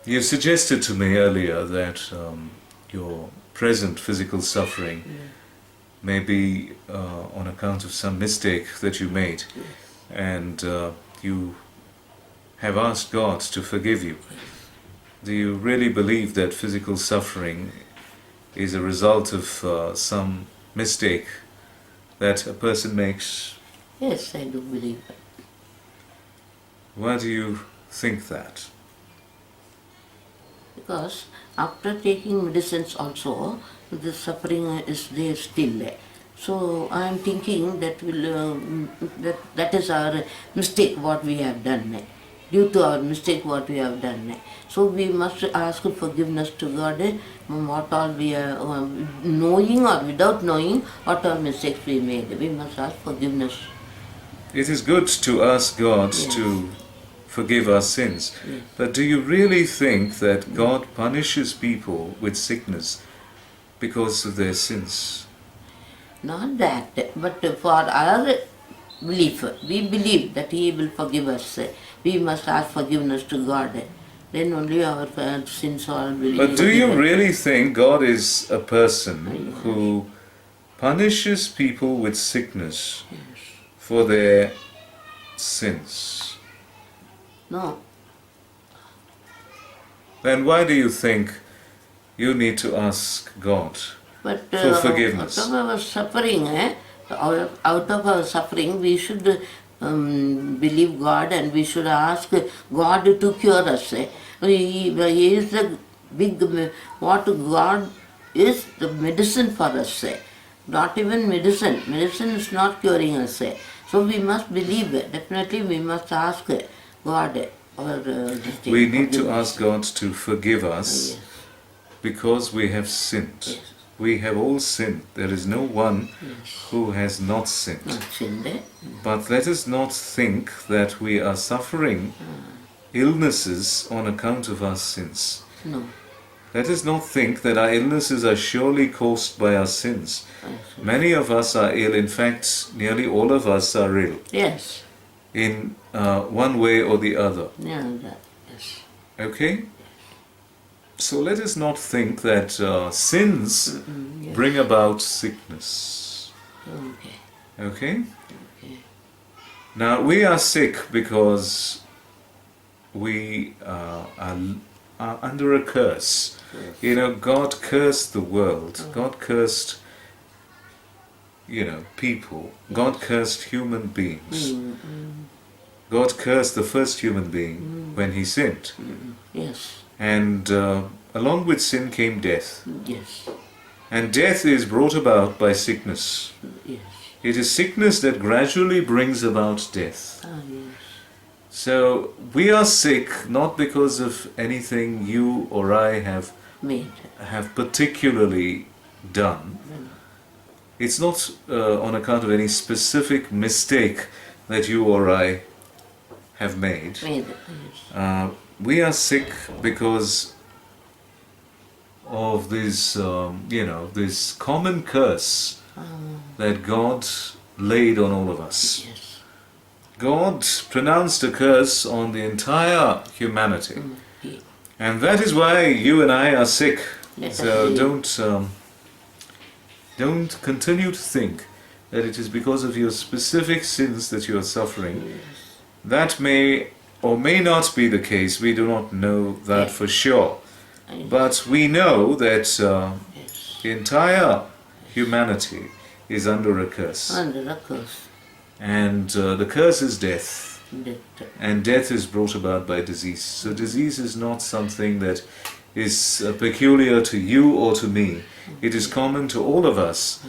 You suggested to me earlier that your present physical suffering may be on account of some mistake that you made, and you have asked God to forgive you. Do you really believe that physical suffering is a result of some mistake that a person makes? Yes, I do believe that. Why do you think that? Because after taking medicines also, the suffering is there still. So I am thinking that that is our mistake what we have done. Due to our mistake what we have done. So we must ask forgiveness to God, what all we are knowing or without knowing, what all mistakes we made. We must ask forgiveness. It is good to ask God Yes. to forgive our sins, Yes. but do you really think that God punishes people with sickness because of their sins? Not that, but for our belief, we believe that He will forgive us. We must ask forgiveness to God. Then only our sins all will be But do you forgiven. really think God is a person who punishes people with sickness for their sins? No. Then why do you think you need to ask God But for forgiveness? out of our suffering, out of our suffering, we should believe God and we should ask God to cure us. He is the big, what God is the medicine for us. Not even medicine. Medicine is not curing us. So we must believe, definitely we must ask God. We need to ask God to forgive us Yes. because we have sinned. Yes. We have all sinned. There is no one Yes. who has not sinned. Not sinned. But let us not think that we are suffering illnesses on account of our sins. No. Let us not think that our illnesses are surely caused by our sins. Many of us are ill. In fact, nearly all of us are ill Yes. in one way or the other. Yeah, that, yes. Okay? So let us not think that sins Yes. bring about sickness. Okay. Okay? Okay. Now we are sick because we are under a curse. Yes. You know, God cursed the world. God cursed, people. God cursed human beings. God cursed the first human being when he sinned. Yes. And along with sin came death. Yes. And death is brought about by sickness. Yes. It is sickness that gradually brings about death. Ah, yes. So we are sick not because of anything you or I have particularly done. It's not on account of any specific mistake that you or I have made. Yes. We are sick because of this, this common curse that God laid on all of us. Yes. God pronounced a curse on the entire humanity. Okay. And that is why you and I are sick. Let us So see. don't continue to think that it is because of your specific sins that you are suffering. Yes. That may or may not be the case. We do not know that for sure. But we know that Yes. the entire humanity is under a curse. Under a curse. And the curse is death. Death. And death is brought about by disease. So disease is not something that is peculiar to you or to me. It is common to all of us.